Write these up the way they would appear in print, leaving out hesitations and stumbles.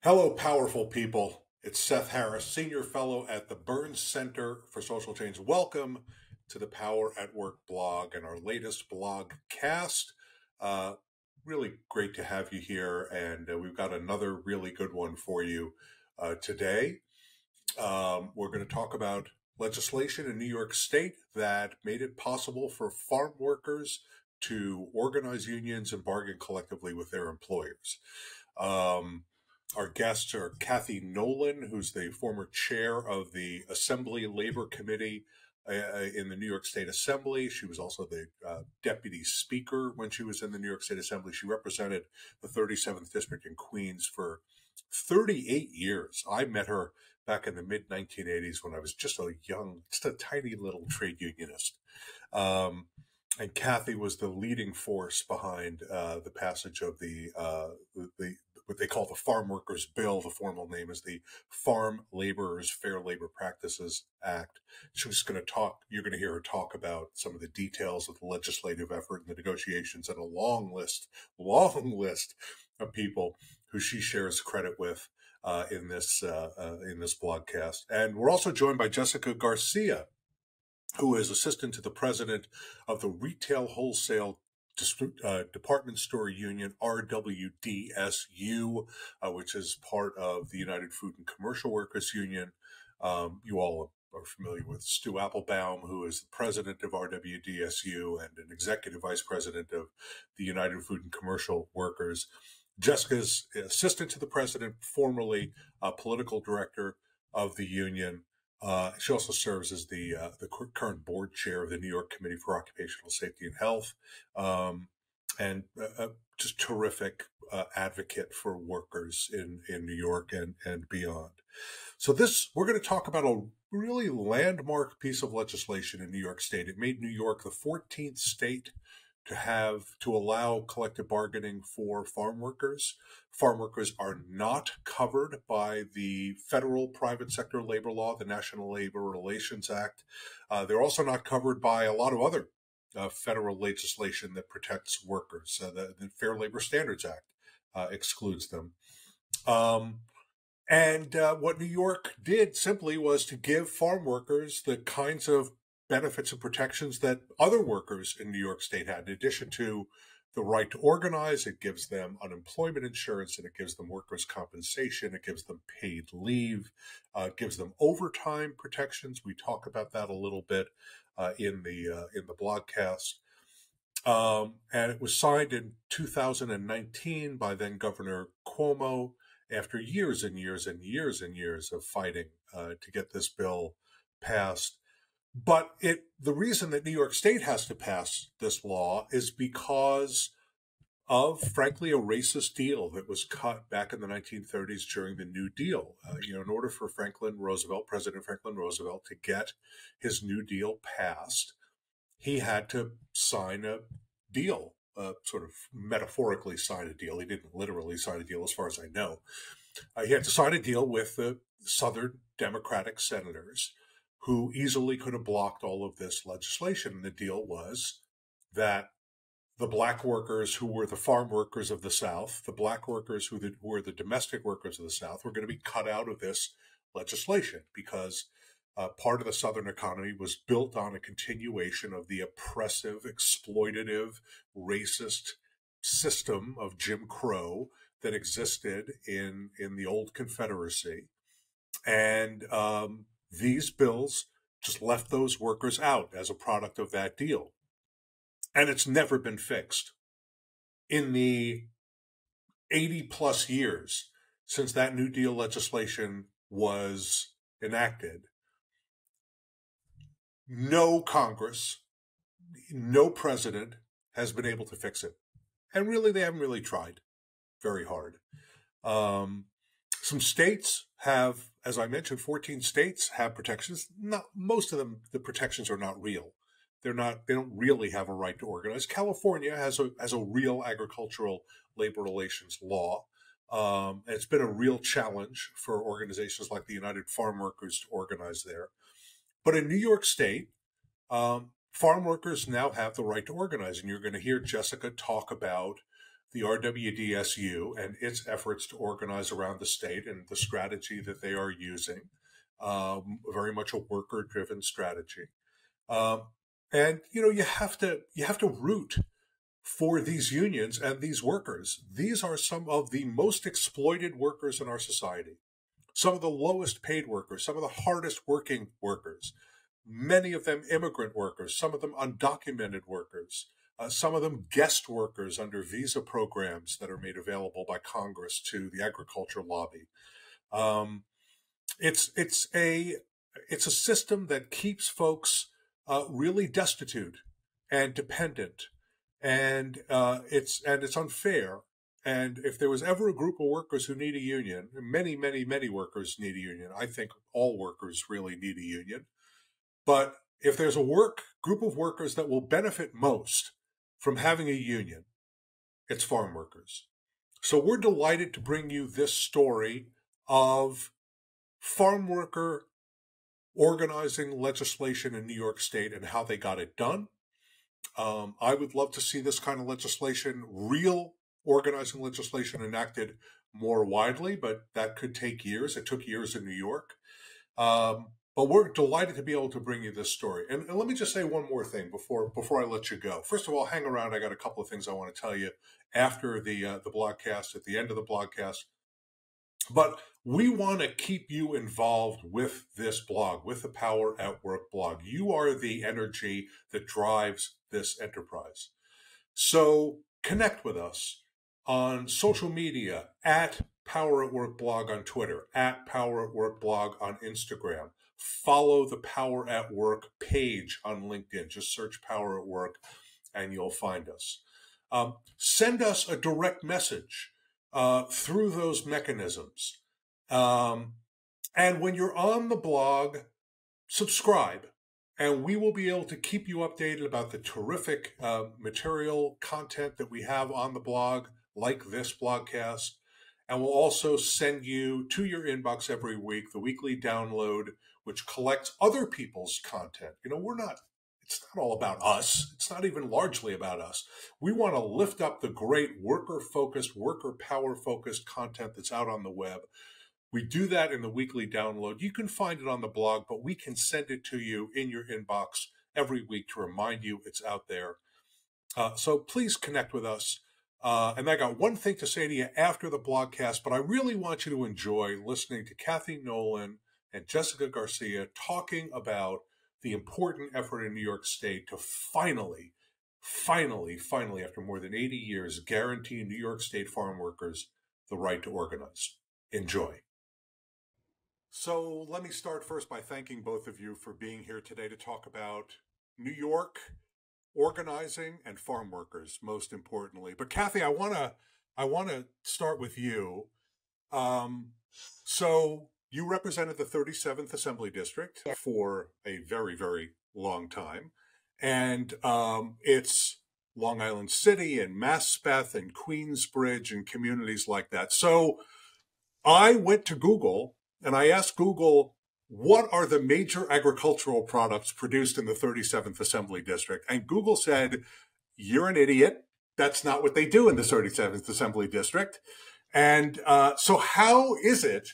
Hello, powerful people. It's Seth Harris, Senior Fellow at the Burns Center for Social Change. Welcome to the Power at Work blog and our latest blogcast. Uh, really great to have you here, and we've got another really good one for you today. We're going to talk about legislation in New York State that made it possible for farm workers to organize unions and bargain collectively with their employers. Our guests are Cathy Nolan, who's the former chair of the Assembly Labor Committee in the New York State Assembly. She was also the deputy speaker when she was in the New York State Assembly. She represented the 37th District in Queens for 38 years. I met her back in the mid 1980s when I was just a tiny little trade unionist. And Cathy was the leading force behind the passage of the what they call the Farm Workers Bill. The formal name is the Farm Laborers Fair Labor Practices Act. She's going to talk. You're going to hear her talk about some of the details of the legislative effort and the negotiations, and a long list of people who she shares credit with in this blogcast. And we're also joined by Jessica García, who is assistant to the president of the Retail Wholesale Department Store Union, RWDSU, which is part of the United Food and Commercial Workers Union. You all are familiar with Stu Applebaum, who is the president of RWDSU and an executive vice president of the United Food and Commercial Workers. Jessica's assistant to the president, formerly political director of the union. She also serves as the current board chair of the New York Committee for Occupational Safety and Health, and just terrific advocate for workers in New York and beyond. So we're going to talk about a really landmark piece of legislation in New York State. It made New York the 14th state to allow collective bargaining for farm workers. Farm workers are not covered by the federal private sector labor law, the National Labor Relations Act. They're also not covered by a lot of other federal legislation that protects workers. The Fair Labor Standards Act excludes them. What New York did simply was to give farm workers the kinds of benefits and protections that other workers in New York State had. In addition to the right to organize, it gives them unemployment insurance, and it gives them workers' compensation, it gives them paid leave, it gives them overtime protections. We talk about that a little bit in the blogcast. And it was signed in 2019 by then Governor Cuomo after years and years and years and years of fighting to get this bill passed. But the reason that New York State has to pass this law is because of, frankly, a racist deal that was cut back in the 1930s during the New Deal. In order for President Franklin Roosevelt, to get his New Deal passed, he had to sign a deal, sort of metaphorically sign a deal. He didn't literally sign a deal, as far as I know. He had to sign a deal with the Southern Democratic senators, who easily could have blocked all of this legislation. And the deal was that the black workers who were the farm workers of the South, the black workers who were the domestic workers of the South, were going to be cut out of this legislation because part of the Southern economy was built on a continuation of the oppressive, exploitative, racist system of Jim Crow that existed in the old Confederacy. And these bills just left those workers out as a product of that deal. And it's never been fixed. In the 80 plus years since that New Deal legislation was enacted, no Congress, no president has been able to fix it. And really, they haven't really tried very hard. Some states have, as I mentioned, 14 states have protections. Most of them, the protections are not real. They don't really have a right to organize. California has a real agricultural labor relations law. And it's been a real challenge for organizations like the United Farm Workers to organize there. But in New York State, farm workers now have the right to organize. And you're going to hear Jessica talk about the RWDSU and its efforts to organize around the state and the strategy that they are using, very much a worker-driven strategy. And you have to root for these unions and these workers. These are some of the most exploited workers in our society, some of the lowest paid workers, some of the hardest working workers, many of them immigrant workers, some of them undocumented workers, some of them guest workers under visa programs that are made available by Congress to the agriculture lobby. It's a system that keeps folks really destitute and dependent, and it's unfair. And if there was ever a group of workers who need a union, many, many, many workers need a union. I think all workers really need a union. But if there's a group of workers that will benefit most from having a union, it's farm workers. So we're delighted to bring you this story of farm worker organizing legislation in New York State and how they got it done. I would love to see this kind of legislation, real organizing legislation, enacted more widely, but that could take years. It took years in New York. But we're delighted to be able to bring you this story. And let me just say one more thing before I let you go. First of all, hang around. I got a couple of things I want to tell you after the blogcast, at the end of the blogcast. But we want to keep you involved with this blog, with the Power at Work blog. You are the energy that drives this enterprise. So connect with us on social media, at Power at Work blog on Twitter, at Power at Work blog on Instagram. Follow the Power at Work page on LinkedIn. Just search Power at Work and you'll find us. Send us a direct message through those mechanisms. And when you're on the blog, subscribe, and we will be able to keep you updated about the terrific material content that we have on the blog, like this blogcast. And we'll also send you to your inbox every week the weekly download, which collects other people's content. It's not all about us. It's not even largely about us. We want to lift up the great worker-focused, worker power-focused content that's out on the web. We do that in the weekly download. You can find it on the blog, but we can send it to you in your inbox every week to remind you it's out there. So please connect with us. And I got one thing to say to you after the blogcast, but I really want you to enjoy listening to Cathy Nolan and Jessica García talking about the important effort in New York State to finally, after more than 80 years, guarantee New York State farm workers the right to organize. Enjoy. So let me start first by thanking both of you for being here today to talk about New York organizing and farm workers, most importantly. But Cathy, I want to start with you. So you represented the 37th Assembly District for a very, very long time. And it's Long Island City and Maspeth and Queensbridge and communities like that. So I went to Google and I asked Google, what are the major agricultural products produced in the 37th Assembly District? And Google said, you're an idiot. That's not what they do in the 37th Assembly District. And so how is it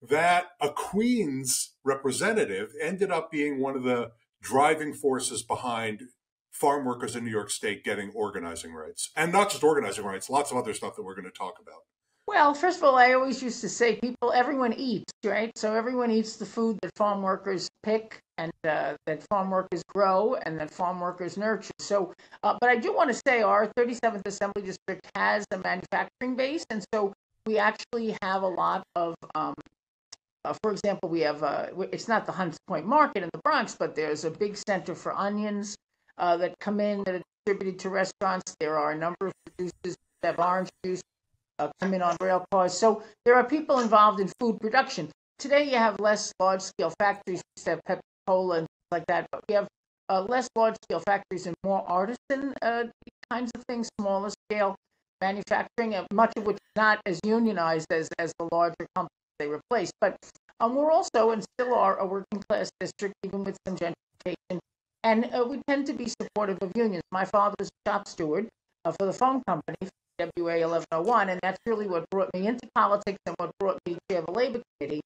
that a Queens representative ended up being one of the driving forces behind farm workers in New York State getting organizing rights? And not just organizing rights, lots of other stuff that we're going to talk about. Well, first of all, I always used to say everyone eats, right? So everyone eats the food that farm workers pick and that farm workers grow and that farm workers nurture. So, but I do want to say our 37th Assembly District has a manufacturing base. And so we actually have a lot of, for example, we have, it's not the Hunts Point Market in the Bronx, but there's a big center for onions that come in that are distributed to restaurants. There are a number of producers that have orange juice come in on rail cars. So there are people involved in food production. Today you have less large-scale factories. We used to have Pepsi-Cola and things like that, but we have less large-scale factories and more artisan kinds of things, smaller scale manufacturing, much of which is not as unionized as the larger companies they replace. But we're also and still are a working-class district, even with some gentrification, and we tend to be supportive of unions. My father was a shop steward for the phone company WA 1101, and that's really what brought me into politics and what brought me to chair the Labor Committee,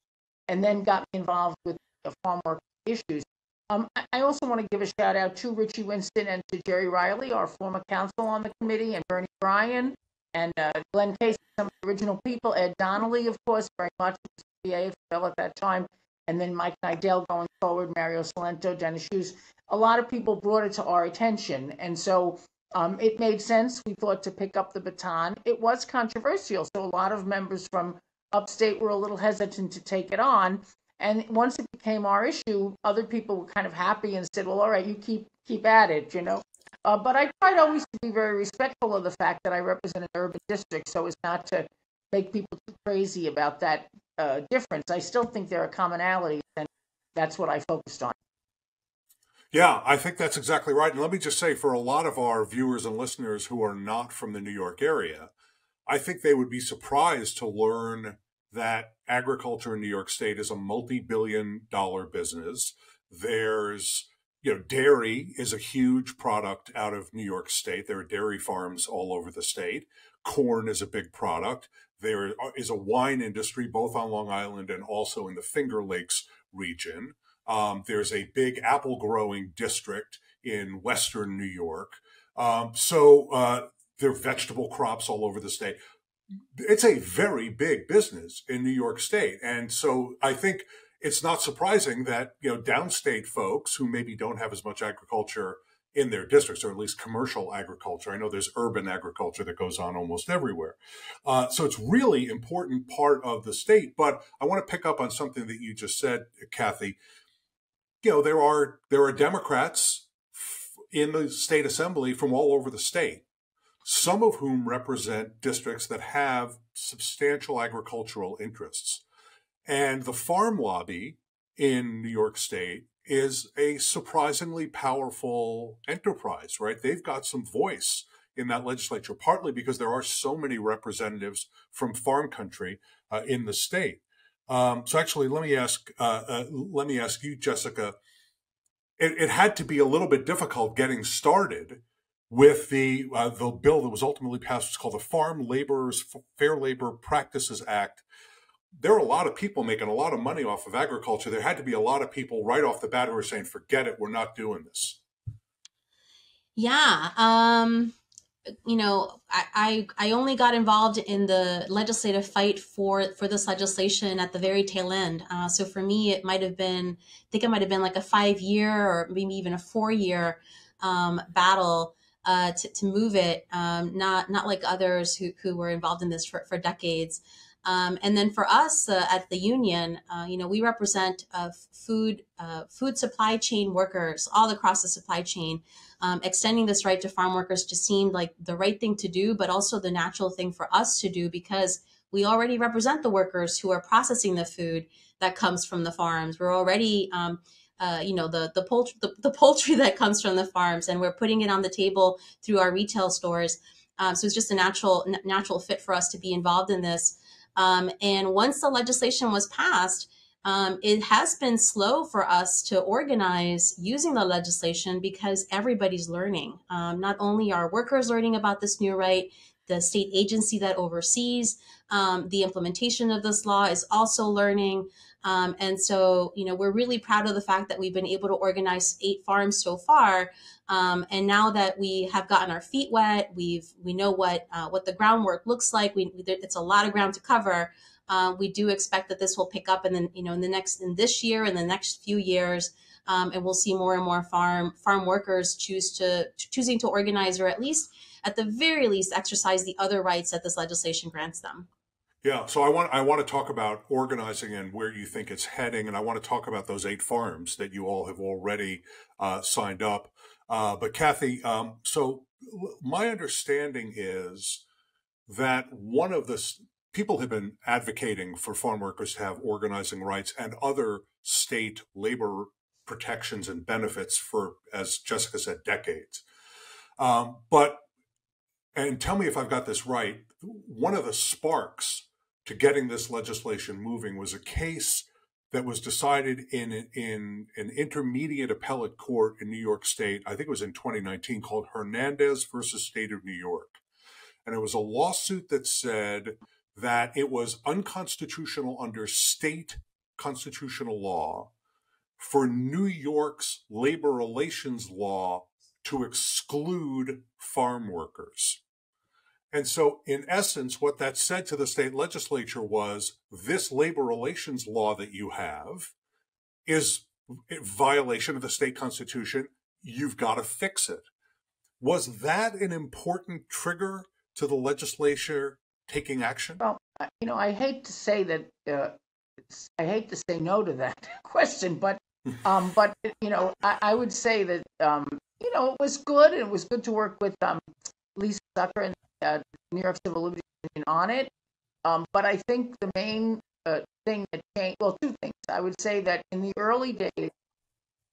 and then got me involved with the farm work issues. I also want to give a shout out to Richie Winston and to Jerry Riley, our former counsel on the committee, and Bernie Bryan, and Glenn Casey, some of the original people, Ed Donnelly, of course, very much, PA fell at that time, and then Mike Nidell going forward, Mario Salento, Dennis Hughes. A lot of people brought it to our attention, and so it made sense, we thought, to pick up the baton. It was controversial, so a lot of members from upstate were a little hesitant to take it on. And once it became our issue, other people were kind of happy and said, well, all right, you keep at it, you know. But I tried always to be very respectful of the fact that I represent an urban district, so as not to make people too crazy about that difference. I still think there are commonalities, and that's what I focused on. Yeah, I think that's exactly right. And let me just say, for a lot of our viewers and listeners who are not from the New York area, I think they would be surprised to learn that agriculture in New York State is a multi-billion-dollar business. There's, dairy is a huge product out of New York State. There are dairy farms all over the state. Corn is a big product. There is a wine industry, both on Long Island and also in the Finger Lakes region. There's a big apple growing district in Western New York. So there are vegetable crops all over the state. It's a very big business in New York State. And so I think it's not surprising that, downstate folks who maybe don't have as much agriculture in their districts, or at least commercial agriculture. I know there's urban agriculture that goes on almost everywhere. So it's really important part of the state. But I want to pick up on something that you just said, Cathy. There are Democrats in the state assembly from all over the state, some of whom represent districts that have substantial agricultural interests. And the farm lobby in New York State is a surprisingly powerful enterprise, right? They've got some voice in that legislature, partly because there are so many representatives from farm country in the state. So actually, let me ask you, Jessica. It had to be a little bit difficult getting started with the bill that was ultimately passed. It's called the Farm Laborers Fair Labor Practices Act. There are a lot of people making a lot of money off of agriculture. There had to be a lot of people right off the bat who were saying, "Forget it, we're not doing this." Yeah. I only got involved in the legislative fight for this legislation at the very tail end. So for me, I think it might have been like a 5-year or maybe even a 4-year battle to move it. Not like others who were involved in this for decades. And then for us at the union, we represent food supply chain workers all across the supply chain. Extending this right to farm workers just seemed like the right thing to do, but also the natural thing for us to do because we already represent the workers who are processing the food that comes from the farms. We're already, the poultry that comes from the farms, and we're putting it on the table through our retail stores. So it's just a natural fit for us to be involved in this. And once the legislation was passed, it has been slow for us to organize using the legislation because everybody's learning. Not only are workers learning about this new right, the state agency that oversees the implementation of this law is also learning. And so, we're really proud of the fact that we've been able to organize 8 farms so far. And now that we have gotten our feet wet, we know what the groundwork looks like. It's a lot of ground to cover. We do expect that this will pick up, and then in this year and the next few years, and we'll see more and more farm workers choosing to organize, or at the very least exercise the other rights that this legislation grants them. Yeah, so I want to talk about organizing and where you think it's heading, and I want to talk about those 8 farms that you all have already signed up. But Cathy, so my understanding is that one of the people have been advocating for farm workers to have organizing rights and other state labor protections and benefits for, as Jessica said, decades. And tell me if I've got this right, one of the sparks to getting this legislation moving was a case that was decided in an intermediate appellate court in New York State. I think it was in 2019, called Hernandez versus State of New York. and it was a lawsuit that said that it was unconstitutional under state constitutional law for New York's labor relations law to exclude farm workers. And so, in essence, what that said to the state legislature was, this labor relations law that you have is a violation of the state constitution. You've got to fix it. Was that an important trigger to the legislature taking action? Well, I hate to say that. I hate to say no to that question, but I would say that it was good, and it was good to work with Lisa Zucker and New York Civil Liberties Union on it. But I think the main thing that changed, well, two things. I would say that in the early days,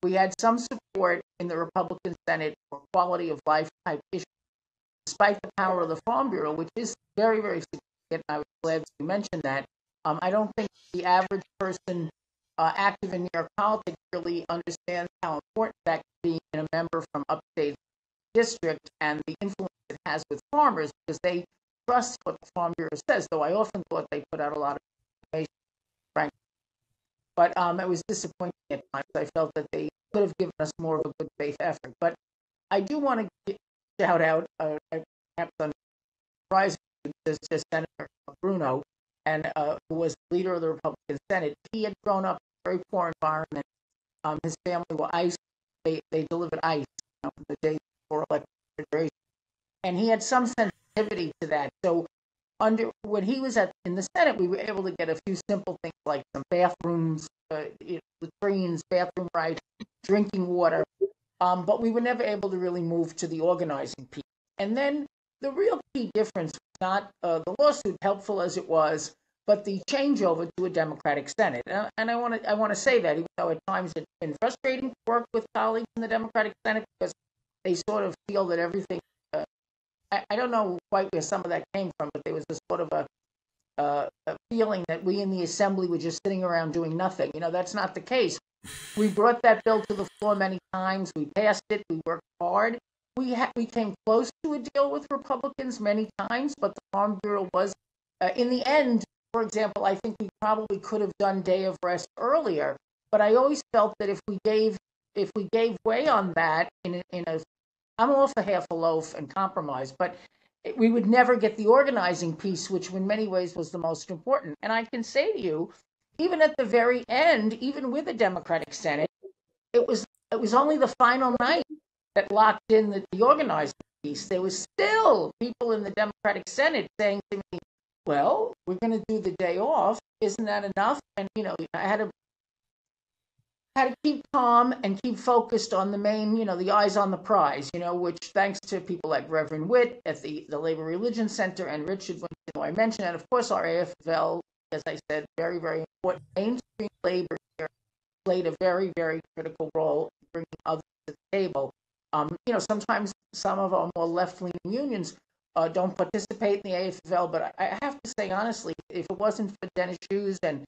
we had some support in the Republican Senate for quality of life type issues, despite the power of the Farm Bureau, which is very, very significant. I was glad you mentioned that. I don't think the average person active in New York politics really understands how important that can be in a member from upstate district and the influence it has with farmers, because they trust what the Farm Bureau says, though I often thought they put out a lot of information, frankly. But it was disappointing at times. I felt that they could have given us more of a good faith effort. But I do want to shout out, perhaps unsurprisingly, to Senator Bruno, and who was the leader of the Republican Senate. He had grown up in a very poor environment. His family were ice. They delivered ice the day before election refrigeration. And he had some sensitivity to that. So when he was in the Senate, we were able to get a few simple things like some bathrooms, latrines, bathroom rights, drinking water. But we were never able to really move to the organizing piece. And then the real key difference was not the lawsuit, helpful as it was, but the changeover to a Democratic Senate. And I want to say that, even though at times it's been frustrating to work with colleagues in the Democratic Senate, because they sort of feel that everything, I don't know quite where some of that came from, but there was a sort of a feeling that we in the Assembly were just sitting around doing nothing. That's not the case. We brought that bill to the floor many times. We passed it. We worked hard. We came close to a deal with Republicans many times, but the Farm Bureau was, in the end, for example, I think we probably could have done day of rest earlier. But I always felt that if we gave way on that I'm all for half a loaf and compromise, but we would never get the organizing piece, which in many ways was the most important. And I can say to you, even at the very end, even with a Democratic Senate, it was only the final night that locked in the organizing piece. There was still people in the Democratic Senate saying to me, well, we're going to do the day off. Isn't that enough? And, I had to keep calm and keep focused on the main, the eyes on the prize, which thanks to people like Reverend Witt at the Labor Religion Center and Richard, who I mentioned, and of course our AFL, as I said, very, very important. Mainstream labor here played a very, very critical role in bringing others to the table. Sometimes some of our more left-leaning unions don't participate in the AFL, but I have to say honestly, if it wasn't for Dennis Hughes and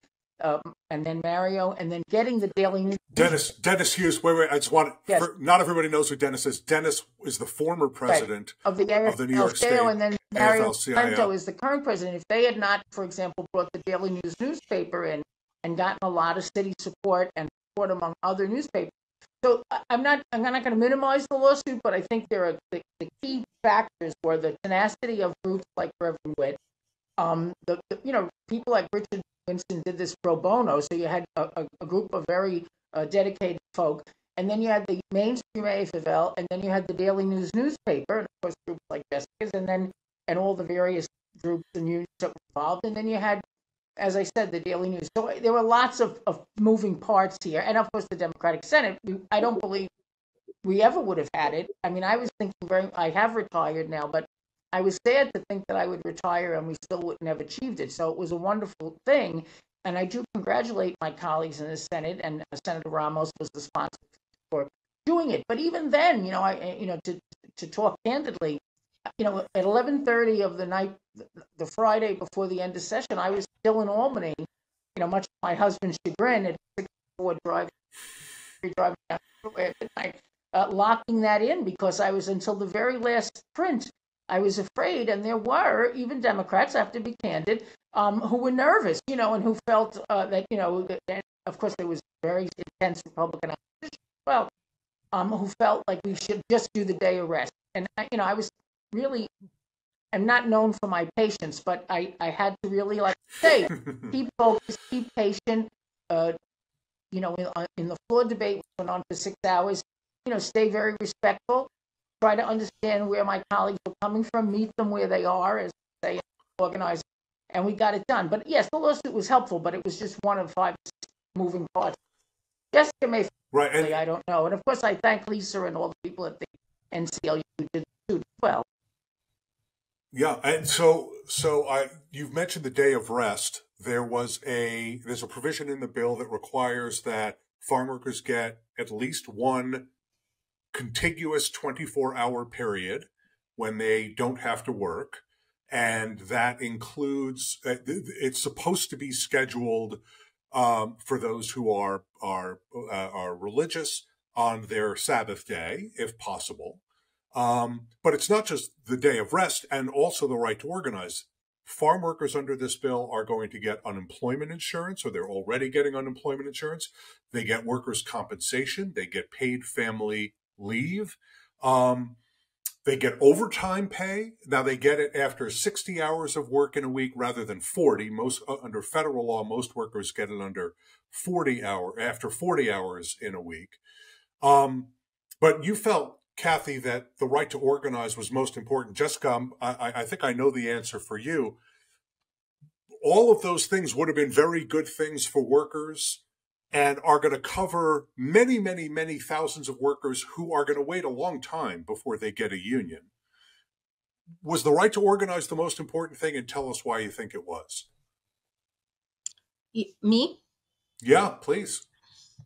then Mario, and then getting the Daily News. Dennis Hughes. Wait. I just want. Yes. Not everybody knows who Dennis is. Dennis is the former president of the New York State, and then Mario Pinto is the current president. If they had not, for example, brought the Daily News newspaper in and gotten a lot of city support and support among other newspapers. So I'm not going to minimize the lawsuit, but I think there are the key factors were the tenacity of groups like Reverend Witt, people like Richard Winston did this pro bono, so you had a group of very dedicated folk, and then you had the mainstream AFL, and then you had the Daily News newspaper, and of course groups like Jessica's, and all the various groups and unions that were involved, and then you had, as I said, the Daily News. So there were lots of moving parts here, and of course the Democratic Senate. I don't believe we ever would have had it. I mean, I was thinking I have retired now, but I was sad to think that I would retire and we still wouldn't have achieved it. So it was a wonderful thing. And I do congratulate my colleagues in the Senate, and Senator Ramos was responsible for doing it. But even then, to talk candidly, at 11:30 of the night, the Friday before the end of session, I was still in Albany, much to my husband's chagrin, at 6:04 driving down at midnight, locking that in because I was until the very last print I was afraid, and there were even Democrats, I have to be candid, who were nervous, and who felt that, that, of course, there was very intense Republican opposition as well, who felt like we should just do the day of rest. And, I was really, I'm not known for my patience, but I had to really say, keep focused, keep patient, in the floor debate, which went on for 6 hours, stay very respectful, try to understand where my colleagues were coming from, meet them where they are, as they organize, and we got it done. But yes, the lawsuit was helpful, but it was just one of 5 moving parts. Jessica may right, and I don't know. And of course, I thank Lisa and all the people at the NCLU who did too well. Yeah, and you've mentioned the day of rest. There's a provision in the bill that requires that farm workers get at least one contiguous 24-hour period when they don't have to work, and that includes it's supposed to be scheduled for those who are religious on their Sabbath day, if possible. But it's not just the day of rest and also the right to organize. Farm workers under this bill are going to get unemployment insurance, or they're already getting unemployment insurance. They get workers' compensation. They get paid family leave. They get overtime pay. Now they get it after 60 hours of work in a week rather than 40. Under federal law, most workers get it after 40 hours in a week. But you felt, Cathy, that the right to organize was most important. Jessica, I think I know the answer for you. All of those things would have been very good things for workers and are going to cover many, many, many thousands of workers who are going to wait a long time before they get a union. Was the right to organize the most important thing? And tell us why you think it was. Me? Yeah, please.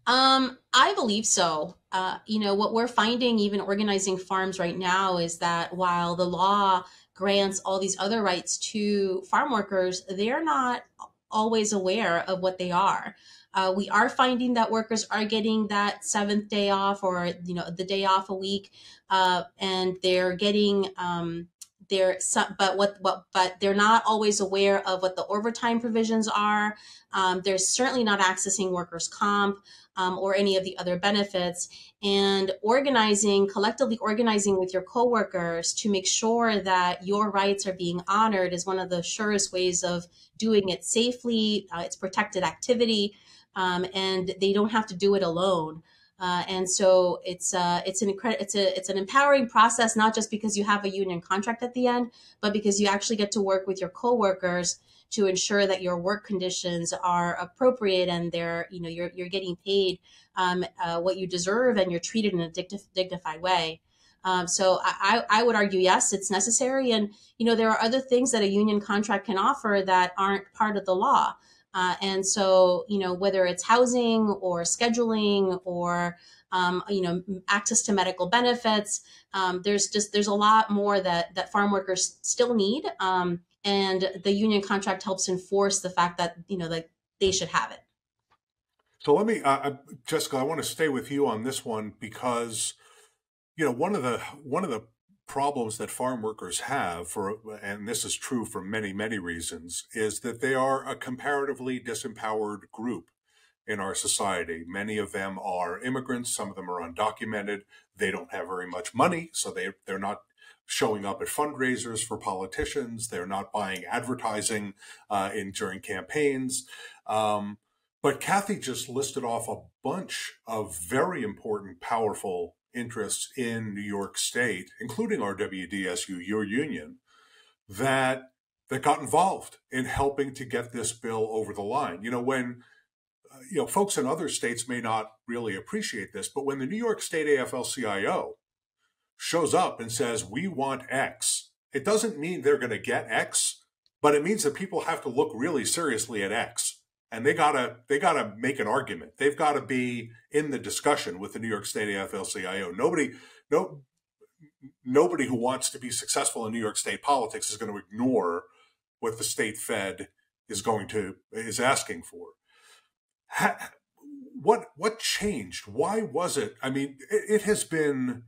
I believe so. What we're finding, even organizing farms right now, is that while the law grants all these other rights to farm workers, they're not always aware of what they are. We are finding that workers are getting that 7th day off, or the day off a week, and they're getting but they're not always aware of what the overtime provisions are. They're certainly not accessing workers' comp or any of the other benefits. And collectively organizing with your coworkers to make sure that your rights are being honored is one of the surest ways of doing it safely. It's protected activity, and they don't have to do it alone. And so it's an empowering process, not just because you have a union contract at the end, but because you actually get to work with your coworkers to ensure that your work conditions are appropriate and you're getting paid what you deserve, and you're treated in a dignified way. So I would argue, yes, it's necessary. And, there are other things that a union contract can offer that aren't part of the law. And so, whether it's housing or scheduling or, access to medical benefits, there's a lot more that farm workers still need. And the union contract helps enforce the fact that, that they should have it. So let me, Jessica, I want to stay with you on this one because, one of the problems that farm workers have, and this is true for many, many reasons, is that they are a comparatively disempowered group in our society. Many of them are immigrants. Some of them are undocumented. They don't have very much money, so they're not showing up at fundraisers for politicians. They're not buying advertising during campaigns. But Cathy just listed off a bunch of very important, powerful interests in New York State, including RWDSU, your union, that got involved in helping to get this bill over the line. When folks in other states may not really appreciate this, but when the New York State AFL-CIO shows up and says, we want X, it doesn't mean they're going to get X, but it means that people have to look really seriously at X. And they gotta make an argument. They've got to be in the discussion with the New York State AFL-CIO. Nobody who wants to be successful in New York State politics is going to ignore what the state Fed is asking for. What changed? Why was it? I mean, it has been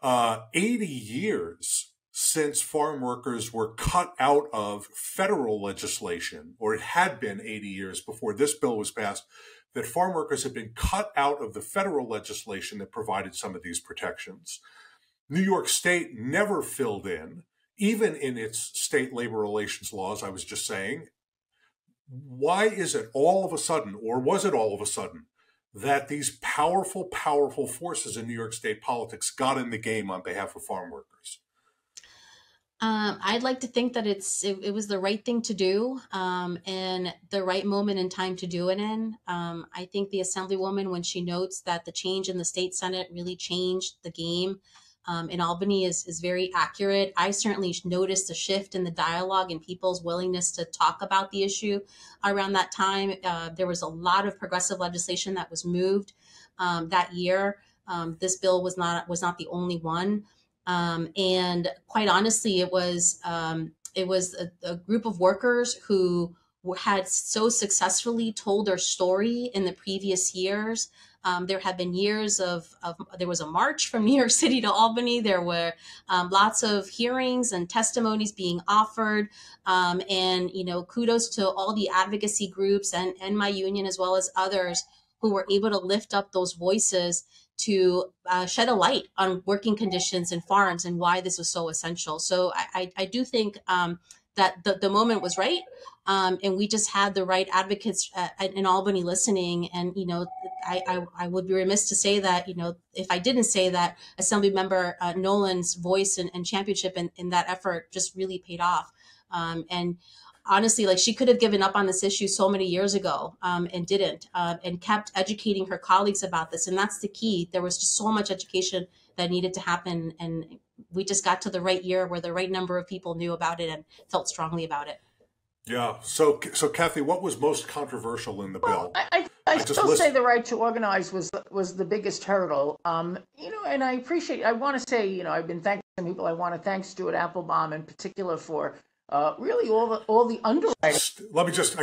80 years since farm workers were cut out of federal legislation, or it had been 80 years before this bill was passed, that farm workers had been cut out of the federal legislation that provided some of these protections. New York State never filled in, even in its state labor relations laws, I was just saying. Why is it all of a sudden, or was it all of a sudden, that these powerful, powerful forces in New York State politics got in the game on behalf of farm workers? I'd like to think that it was the right thing to do, and the right moment in time to do it in. I think the Assemblywoman, when she notes that the change in the state Senate really changed the game in Albany, is very accurate. I certainly noticed a shift in the dialogue and people's willingness to talk about the issue around that time. There was a lot of progressive legislation that was moved that year. This bill was not the only one. And quite honestly, it was a group of workers who had so successfully told their story in the previous years. There had been years there was a march from New York City to Albany. There were lots of hearings and testimonies being offered. And, kudos to all the advocacy groups and my union, as well as others who were able to lift up those voices to shed a light on working conditions in farms and why this was so essential. So I do think that the moment was right, and we just had the right advocates in Albany listening. And I would be remiss to say that if I didn't say that Assemblymember Nolan's voice and championship in that effort just really paid off. And honestly, like, she could have given up on this issue so many years ago, and didn't, and kept educating her colleagues about this. And that's the key. There was just so much education that needed to happen. And we just got to the right year where the right number of people knew about it and felt strongly about it. Yeah. So Cathy, what was most controversial in the bill? I still say the right to organize was the biggest hurdle. And I appreciate, I want to say, I've been thanking some people. I want to thank Stuart Applebaum in particular for really all the underwriting. Let me just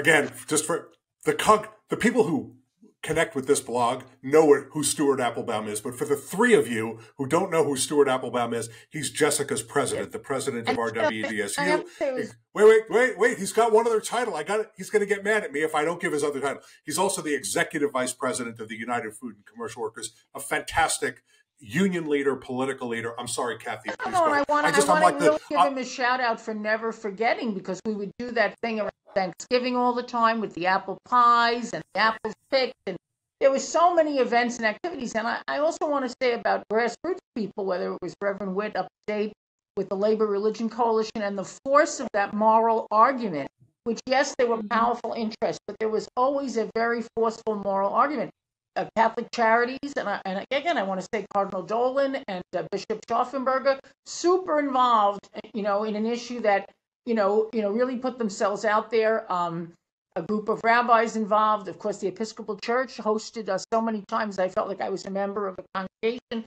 for the people who connect with this blog know who Stuart Applebaum is, but for the three of you who don't know who Stuart Applebaum is, he's Jessica's president, the president of RWDSU. Wait, he's got one other title. He's going to get mad at me if I don't give his other title. He's also the executive vice president of the United Food and Commercial Workers, a fantastic union leader, political leader. I'm sorry, Cathy. I want to really give him a shout out for never forgetting, because we would do that thing around Thanksgiving all the time with the apple pies and the apples picked, and there was so many events and activities. And I also want to say about grassroots people, whether it was Reverend Witt upstate with the Labor Religion Coalition, and the force of that moral argument, which, yes, there were powerful interests, but there was always a very forceful moral argument. Catholic Charities, and again, I want to say Cardinal Dolan and Bishop Schaffenberger, super involved, in an issue that, really put themselves out there. A group of rabbis involved. Of course, the Episcopal Church hosted us so many times I felt like I was a member of a congregation.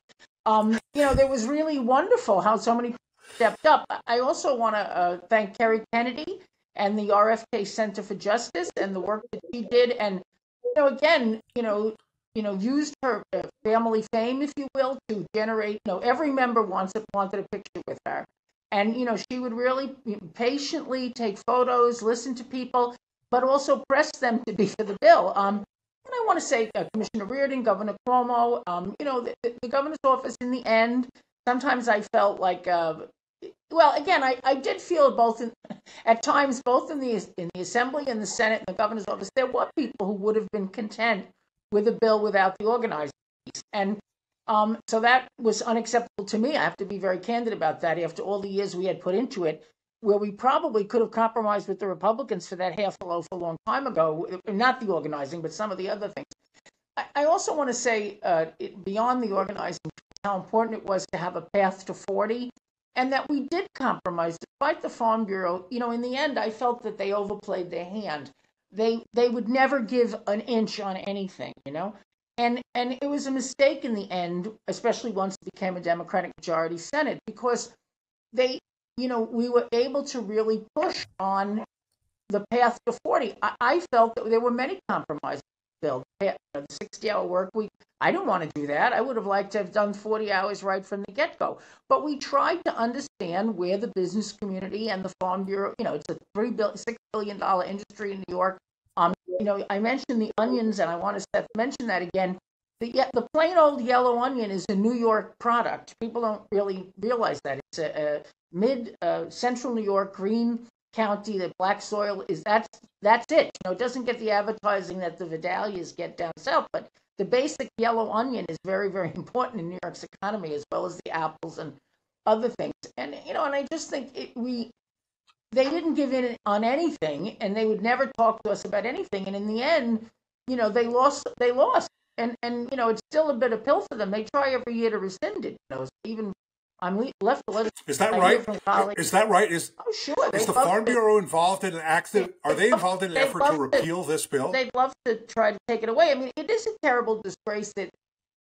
There was really wonderful how so many people stepped up. I also want to thank Kerry Kennedy and the RFK Center for Justice and the work that she did. And, again, used her family fame, if you will, to generate, every member wanted a picture with her. And, she would really patiently take photos, listen to people, but also press them to be for the bill. And I want to say Commissioner Reardon, Governor Cuomo, the governor's office in the end, sometimes I felt like, I did feel at times, both in the Assembly and the Senate and the governor's office, there were people who would have been content with a bill without the organizing piece. And so that was unacceptable to me. I have to be very candid about that after all the years we had put into it, where we probably could have compromised with the Republicans for that half a loaf a long time ago, not the organizing, but some of the other things. I also want to say, beyond the organizing, how important it was to have a path to 40, and that we did compromise. Despite the Farm Bureau, in the end, I felt that they overplayed their hand. They would never give an inch on anything, And it was a mistake in the end, especially once it became a Democratic majority Senate, because we were able to really push on the path to 40. I felt that there were many compromises. bill, the 60-hour work week. I don't want to do that. I would have liked to have done 40 hours right from the get-go. But we tried to understand where the business community and the Farm Bureau, it's a $6 billion industry in New York. I mentioned the onions, and I want to Seth mention that again. The plain old yellow onion is a New York product. People don't really realize that. It's a mid-central New York green county. The black soil that's it. It doesn't get the advertising that the Vidalias get down south, but the basic yellow onion is very, very important in New York's economy, as well as the apples and other things. And and I just think they didn't give in on anything, and they would never talk to us about anything. And in the end, they lost. And it's still a bitter pill for them. They try every year to rescind it. Even I'm left to let it. Is that right? Is that right? Sure. Is the Farm Bureau involved in an active? Are they involved in an effort to repeal this bill? They'd love to try to take it away. I mean, it is a terrible disgrace that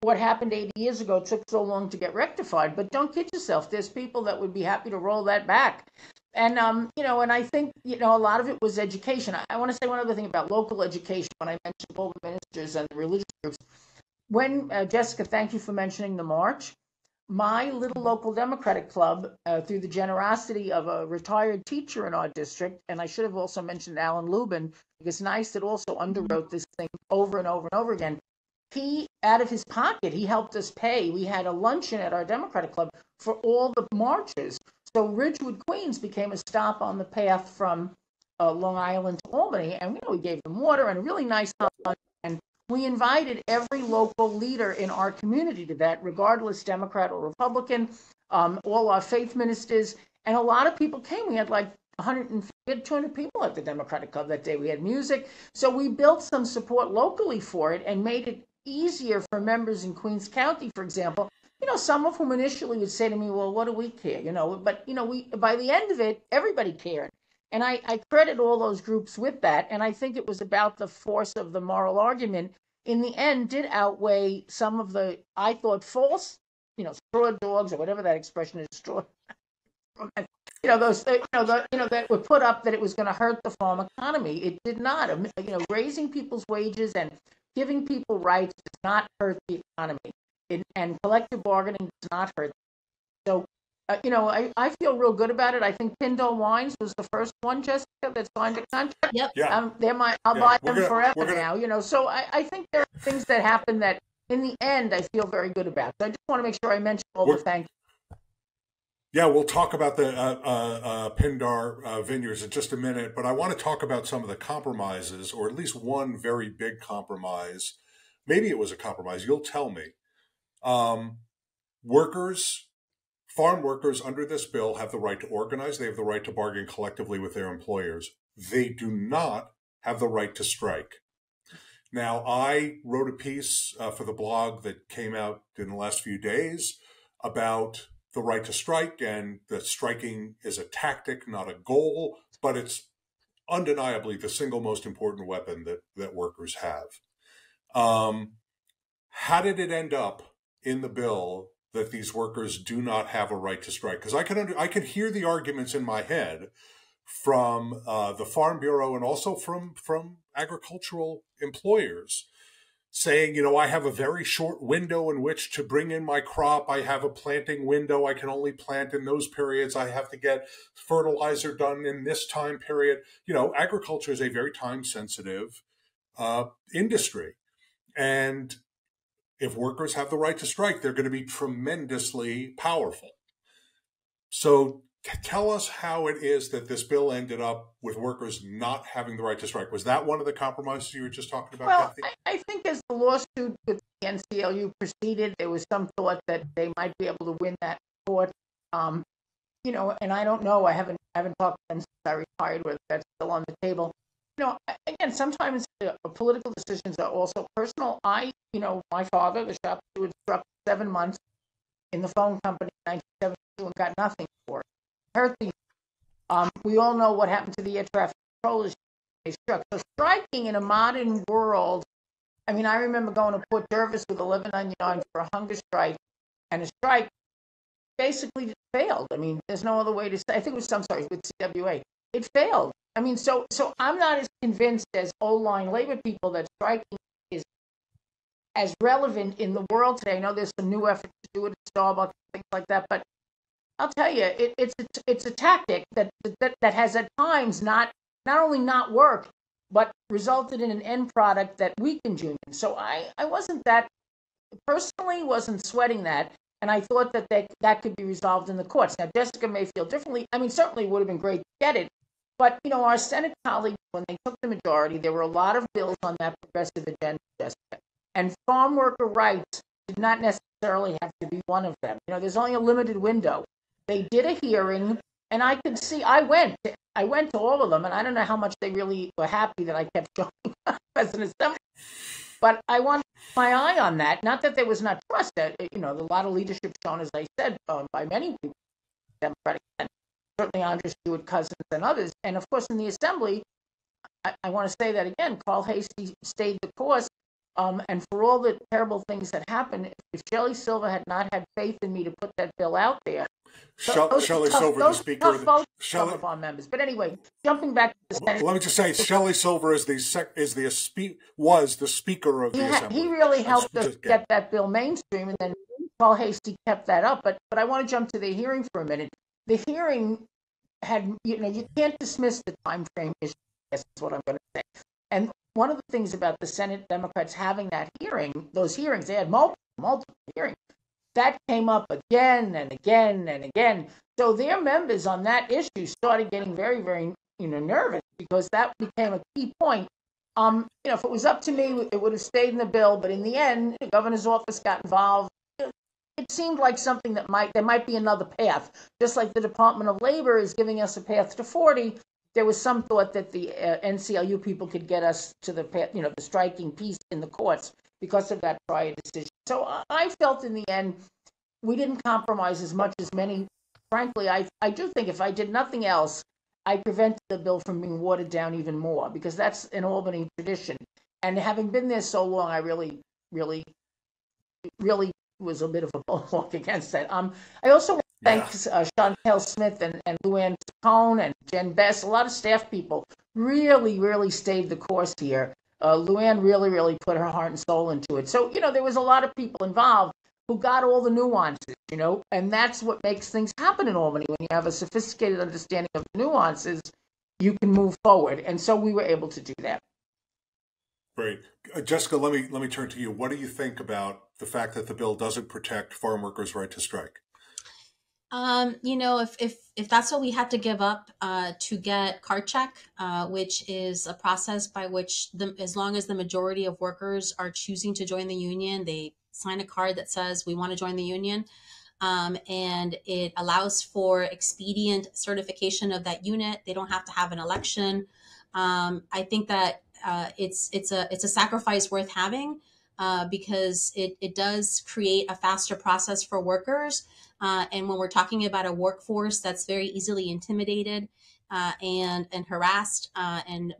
what happened 80 years ago took so long to get rectified. But don't kid yourself. There's people that would be happy to roll that back. And and I think a lot of it was education. I want to say one other thing about local education. When I mentioned all the ministers and the religious groups, when Jessica, thank you for mentioning the march. My little local Democratic club, through the generosity of a retired teacher in our district, and I should have also mentioned Alan Lubin, because NICE had also underwrote this thing over and over and over again. He, out of his pocket, he helped us pay. We had a luncheon at our Democratic club for all the marches. So Ridgewood, Queens became a stop on the path from Long Island to Albany, and we gave them water and a really nice lunch. And we invited every local leader in our community to that, regardless Democrat or Republican, all our faith ministers, and a lot of people came. We had like 200 people at the Democratic Club that day. We had music. So we built some support locally for it and made it easier for members in Queens County, for example. Some of whom initially would say to me, well, what do we care? But we, by the end of it, everybody cared. And I credit all those groups with that. And I think it was about the force of the moral argument in the end did outweigh some of the, I thought, false, straw dogs or whatever that expression is, straw. Those, that were put up that it was going to hurt the farm economy. It did not. Raising people's wages and giving people rights does not hurt the economy. And collective bargaining does not hurt. So, I feel real good about it. I think Pindall Wines was the first one, Jessica, that signed a contract. Yep. Yeah. I'll buy them forever now. So I think there are things that happen that, in the end, I feel very good about. So I just want to make sure I mention all the thank you. Yeah, we'll talk about the Pindar vineyards in just a minute, but I want to talk about some of the compromises, or at least one very big compromise. Maybe it was a compromise. You'll tell me. Farm workers under this bill have the right to organize. They have the right to bargain collectively with their employers. They do not have the right to strike. Now, I wrote a piece for the blog that came out in the last few days about the right to strike, and that striking is a tactic, not a goal, but it's undeniably the single most important weapon that workers have. How did it end up in the bill that these workers do not have a right to strike? Because I could hear the arguments in my head from the Farm Bureau and also from agricultural employers saying, I have a very short window in which to bring in my crop. I have a planting window. I can only plant in those periods. I have to get fertilizer done in this time period. Agriculture is a very time-sensitive industry. And if workers have the right to strike, they're going to be tremendously powerful. So tell us how it is that this bill ended up with workers not having the right to strike. Was that one of the compromises you were just talking about, Well, Cathy? I think as the lawsuit with the NCLU proceeded, there was some thought that they might be able to win that court. And I don't know. I haven't talked to them since I retired, whether that's still on the table. Again, sometimes political decisions are also personal. My father, the shop steward, struck 7 months in the phone company in 1972 and got nothing for it. Hurt these. We all know what happened to the air traffic controllers they struck. So striking in a modern world, I remember going to Port Jervis with $11.99 for a hunger strike, and a strike basically failed. There's no other way to say. I think it was with CWA. It failed. So I'm not as convinced as old-line labor people that striking is as relevant in the world today. I know there's some new effort to do it at Starbucks, things like that, but I'll tell you, it's a tactic that has at times not only not worked, but resulted in an end product that weakened unions. So I wasn't sweating that, and I thought that could be resolved in the courts. Now Jessica may feel differently. I mean, certainly it would have been great to get it, but our Senate colleagues, when they took the majority, there were a lot of bills on that progressive agenda, Jessica, and farm worker rights did not necessarily have to be one of them. There's only a limited window. They did a hearing, and I could see. I went to all of them, and I don't know how much they really were happy that I kept showing up as an assembly. But I want my eye on that. Not that there was not trust. A lot of leadership shown, as I said, by many people, Democratic, and certainly Andrew Stewart Cousins and others. And of course, in the assembly, I want to say that again. Carl Hastie stayed the course. And for all the terrible things that happened, if Shelley Silver had not had faith in me to put that bill out there, Shelley Silver, the Speaker of the Shelley, of our members. But anyway, jumping back to the Senate, let me just say, Shelley Silver was the Speaker of the Assembly. He really helped us get that bill mainstream, and then Paul Hastie kept that up. But I want to jump to the hearing for a minute. The hearing had, you can't dismiss the time frame issue. That's what I'm going to say. And one of the things about the Senate Democrats having those hearings, they had multiple hearings, that came up again and again and again. So their members on that issue started getting very, very, nervous, because that became a key point. If it was up to me, it would have stayed in the bill. But in the end, the governor's office got involved. It seemed like something that there might be another path, just like the Department of Labor is giving us a path to 40. There was some thought that the NCLU people could get us to the striking piece in the courts because of that prior decision. So I felt in the end we didn't compromise as much as many. Frankly, I do think if I did nothing else, I prevented the bill from being watered down even more, because that's an Albany tradition. And having been there so long, I really, really, really was a bit of a bulwark against that. I also want to thank Chantel Smith and Luann Cone and Jen Bess. A lot of staff people really, really stayed the course here. Luann really, really put her heart and soul into it. So, there was a lot of people involved who got all the nuances, and that's what makes things happen in Albany. When you have a sophisticated understanding of the nuances, you can move forward. And so we were able to do that. Great. Jessica, let me turn to you. What do you think about the fact that the bill doesn't protect farm workers' right to strike? If that's what we had to give up to get card check, which is a process by which as long as the majority of workers are choosing to join the union, they sign a card that says we want to join the union. And it allows for expedient certification of that unit. They don't have to have an election. I think that it's a sacrifice worth having because it does create a faster process for workers. And when we're talking about a workforce that's very easily intimidated and harassed and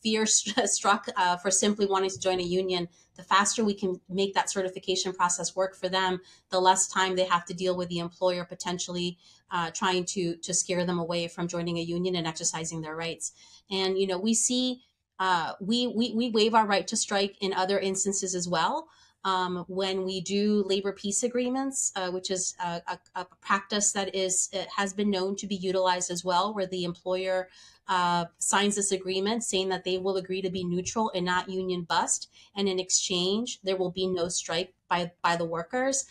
fear struck for simply wanting to join a union, the faster we can make that certification process work for them, the less time they have to deal with the employer potentially trying to scare them away from joining a union and exercising their rights. And we see we waive our right to strike in other instances as well. When we do labor peace agreements, which is a practice that has been known to be utilized as well, where the employer signs this agreement saying that they will agree to be neutral and not union bust, and in exchange there will be no strike by the workers.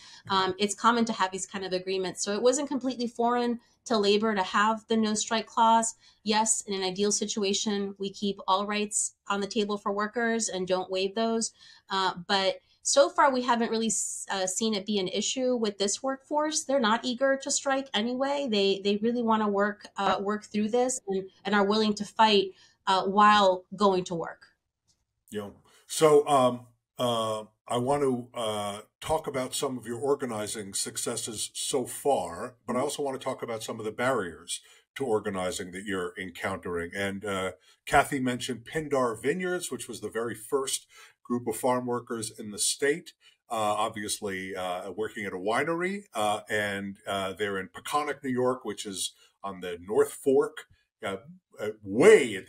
It's common to have these kind of agreements, so it wasn't completely foreign to labor to have the no strike clause. Yes, in an ideal situation, we keep all rights on the table for workers and don't waive those, but so far, we haven't really seen it be an issue with this workforce. They're not eager to strike anyway. They really want to work through this and are willing to fight while going to work. Yeah. So I want to talk about some of your organizing successes so far, but I also want to talk about some of the barriers to organizing that you're encountering. And Cathy mentioned Pindar Vineyards, which was the very first group of farm workers in the state, obviously working at a winery, and they're in Peconic, New York, which is on the North Fork, way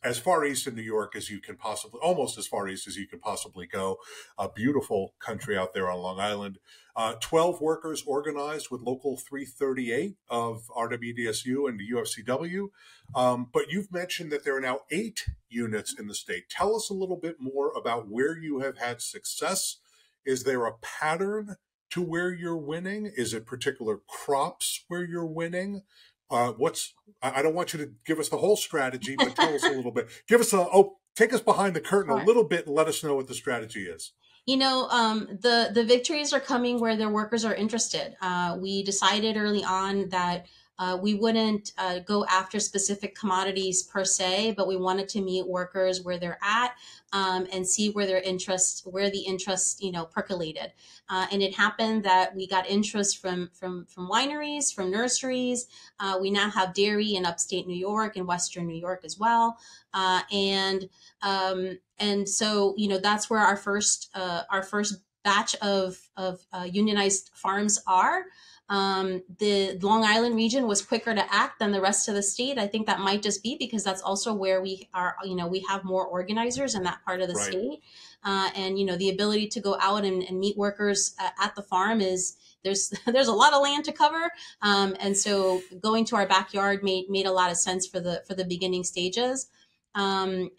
as far east in New York as you can possibly, almost as far east as you can possibly go. A beautiful country out there on Long Island. 12 workers organized with Local 338 of RWDSU and the UFCW. But you've mentioned that there are now 8 units in the state. Tell us a little bit more about where you have had success. Is there a pattern to where you're winning? Is it particular crops where you're winning? I don't want you to give us the whole strategy, but tell us a little bit. Take us behind the curtain a little bit and let us know what the strategy is. The victories are coming where their workers are interested. We decided early on that we wouldn't go after specific commodities per se, but we wanted to meet workers where they're at and see where the interest, percolated. And it happened that we got interest from wineries, from nurseries. We now have dairy in upstate New York and Western New York as well. And so, that's where our first batch of unionized farms are. The Long Island region was quicker to act than the rest of the state. I think that might just be because that's also where we are, we have more organizers in that part of the state. And, the ability to go out and meet workers at the farm there's a lot of land to cover. And so going to our backyard made a lot of sense for the beginning stages. And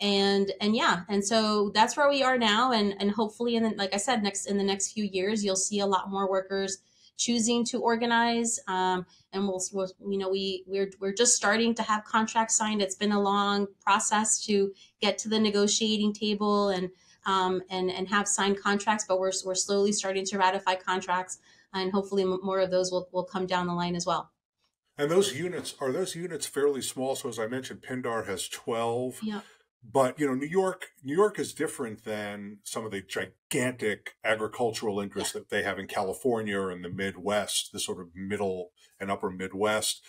so that's where we are now. And hopefully, like I said, in the next few years, you'll see a lot more workers choosing to organize. And we're just starting to have contracts signed. It's been a long process to get to the negotiating table and have signed contracts, but we're slowly starting to ratify contracts, and hopefully more of those will come down the line as well. And those units fairly small? So as I mentioned, Pindar has 12. Yeah. But New York is different than some of the gigantic agricultural interests that they have in California and the Midwest, the sort of middle and upper Midwest.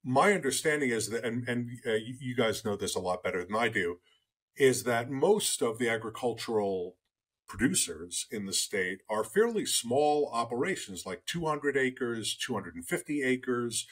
My understanding is that, and you guys know this a lot better than I do, is that most of the agricultural producers in the state are fairly small operations, like 200 acres, 250 acres.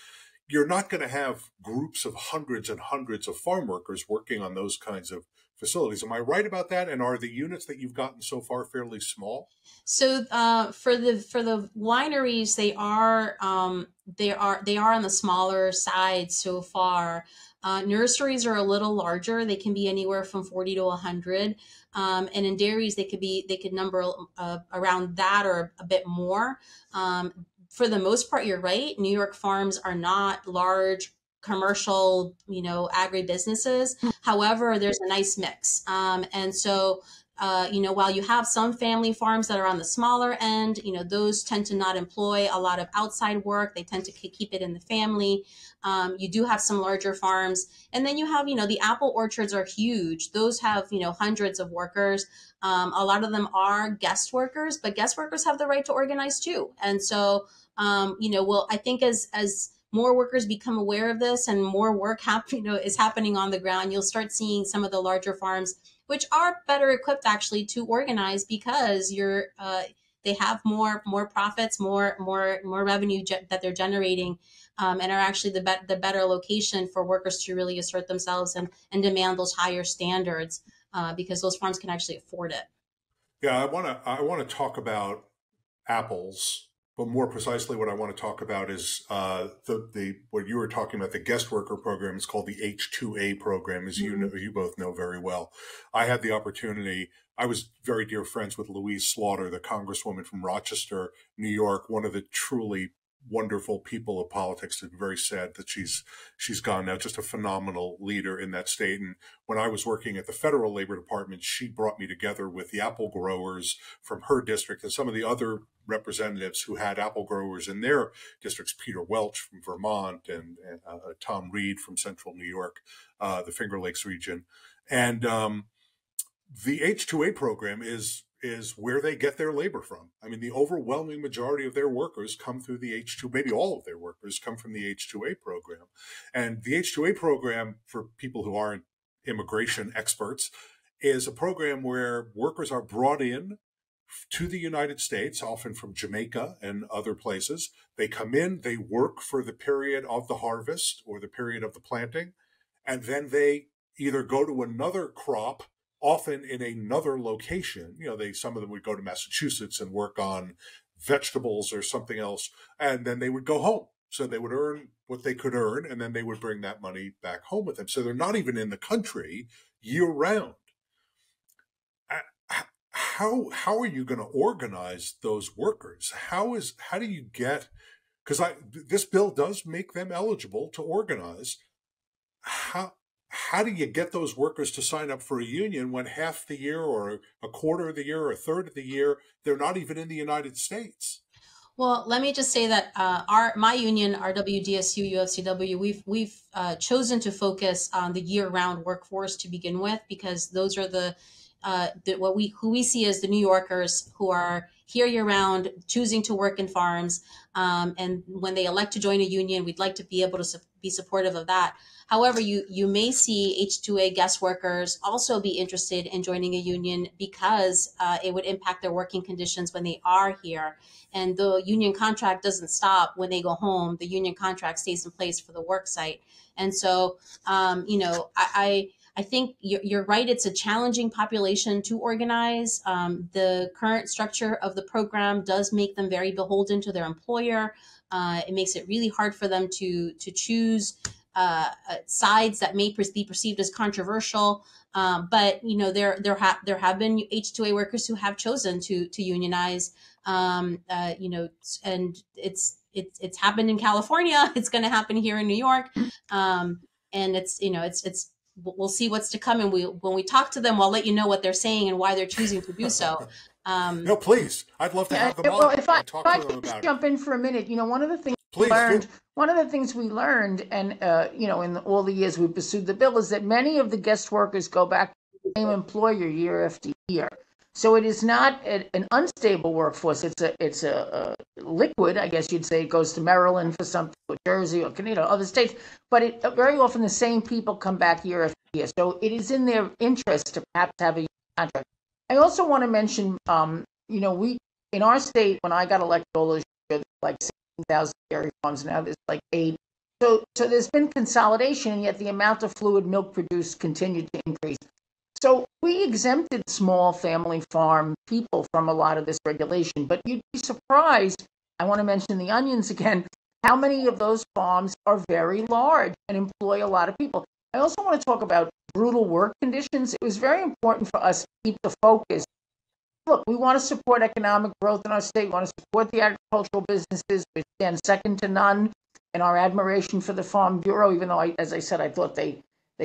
You're not going to have groups of hundreds and hundreds of farm workers working on those kinds of facilities. Am I right about that? And are the units that you've gotten so far fairly small? So for the wineries, they are on the smaller side so far. Nurseries are a little larger. They can be anywhere from 40 to 100. And in dairies, they could number around that or a bit more. For the most part, you're right. New York farms are not large commercial, agribusinesses. However, there's a nice mix. And so, while you have some family farms that are on the smaller end, those tend to not employ a lot of outside work. They tend to keep it in the family. You do have some larger farms. And then you have, the apple orchards are huge. Those have, hundreds of workers. A lot of them are guest workers, but guest workers have the right to organize too. And so, I think as more workers become aware of this and more work is happening on the ground, you'll start seeing some of the larger farms, which are better equipped actually to organize because they have more profits, more revenue that they're generating, and are actually the better location for workers to really assert themselves and demand those higher standards because those farms can actually afford it. Yeah, I want to talk about apples. But more precisely, what I want to talk about is what you were talking about, the guest worker program. It's called the H2A program, as you both know very well. I had the opportunity. I was very dear friends with Louise Slaughter, the congresswoman from Rochester, New York, one of the truly wonderful people of politics. It's very sad that she's gone now. Just a phenomenal leader in that state. And when I was working at the federal labor department, she brought me together with the apple growers from her district and some of the other representatives who had apple growers in their districts, Peter Welch from Vermont and Tom Reed from central New York, the Finger Lakes region. And the H2A program is where they get their labor from. I mean, the overwhelming majority of their workers come through the H2, maybe all of their workers come from the H2A program. And the H2A program, for people who aren't immigration experts, is a program where workers are brought in to the United States, often from Jamaica and other places. They come in, they work for the period of the harvest or the period of the planting, and then they either go to another crop, often in another location. Some of them would go to Massachusetts and work on vegetables or something else, and then they would go home. So they would earn what they could earn, and then they would bring that money back home with them. So they're not even in the country year round. How are you going to organize those workers? How do you get, because this bill does make them eligible to organize. How do you get those workers to sign up for a union when half the year or a quarter of the year or a third of the year, they're not even in the United States? Well, let me just say that my union, RWDSU, UFCW, we've chosen to focus on the year-round workforce to begin with, because those are who we see as the New Yorkers who are here year-round, choosing to work in farms. And when they elect to join a union, we'd like to be able to be supportive of that. However, you may see H-2A guest workers also be interested in joining a union because it would impact their working conditions when they are here. And the union contract doesn't stop when they go home. The union contract stays in place for the work site. And so, I think you're right. It's a challenging population to organize. The current structure of the program does make them very beholden to their employer. It makes it really hard for them to choose sides that may be perceived as controversial. But there have been H-2A workers who have chosen to unionize. And it's happened in California. It's going to happen here in New York. And it's we'll see what's to come. And when we talk to them, I'll let you know what they're saying and why they're choosing to do so. No, please. I'd love to have them on. Well, if I could just jump in for a minute, one of the things we learned, and in all the years we pursued the bill, is that many of the guest workers go back to the same employer year after year. So it is not an unstable workforce. It's a liquid, I guess you'd say. It goes to Maryland for something, or Jersey, or other states. But very often the same people come back year after year. So it is in their interest to perhaps have a contract. I also want to mention, we in our state, when I got elected all those years, like 16,000 dairy farms. Now there's like 8. So there's been consolidation, and yet the amount of fluid milk produced continued to increase. So we exempted small family farm people from a lot of this regulation, but you'd be surprised, I want to mention the onions again, how many of those farms are very large and employ a lot of people. I also want to talk about brutal work conditions. It was very important for us to keep the focus. Look, we want to support economic growth in our state. We want to support the agricultural businesses. We stand second to none in our admiration for the Farm Bureau, even though, as I said, I thought they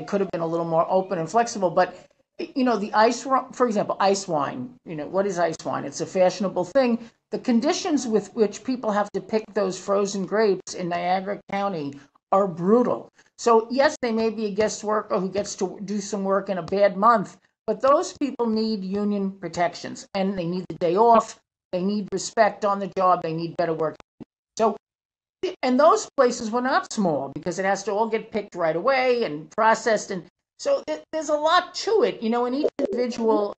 could have been a little more open and flexible. But the ice, for example, ice wine, what is ice wine? It's a fashionable thing. The conditions with which people have to pick those frozen grapes in Niagara County are brutal. So yes, they may be a guest worker who gets to do some work in a bad month, but those people need union protections, and they need the day off. They need respect on the job. They need better work. So, and those places were not small because it has to all get picked right away and processed. And so there's a lot to it. In each individual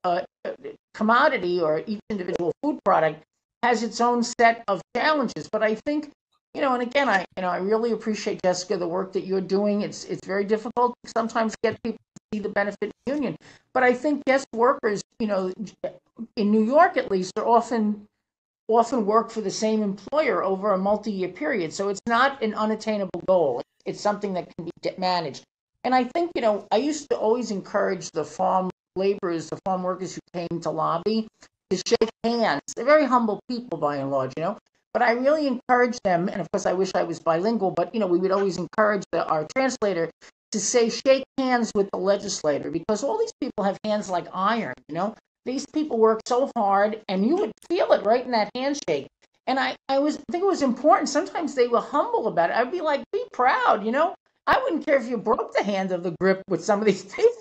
commodity or each individual food product has its own set of challenges. But I think, and again, I really appreciate, Jessica, the work that you're doing. It's very difficult to sometimes get people to see the benefit of the union. But I think guest workers, in New York at least, are often work for the same employer over a multi-year period. So it's not an unattainable goal. It's something that can be managed. And I think, I used to always encourage the farm laborers, the farm workers who came to lobby, to shake hands. They're very humble people by and large, But I really encourage them, and of course I wish I was bilingual, but we would always encourage our translator to say shake hands with the legislator, because all these people have hands like iron, These people work so hard, and you would feel it right in that handshake. And I think it was important. Sometimes they were humble about it. I'd be like, be proud, I wouldn't care if you broke the hand of the grip with some of these people.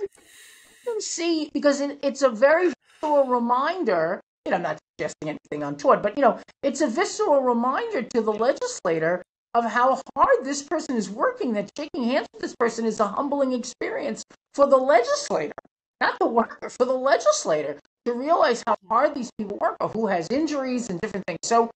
See, because it's a very visceral reminder, not suggesting anything untoward, but, it's a visceral reminder to the legislator of how hard this person is working, that shaking hands with this person is a humbling experience for the legislator, not the worker, for the legislator, to realize how hard these people work or who has injuries and different things. So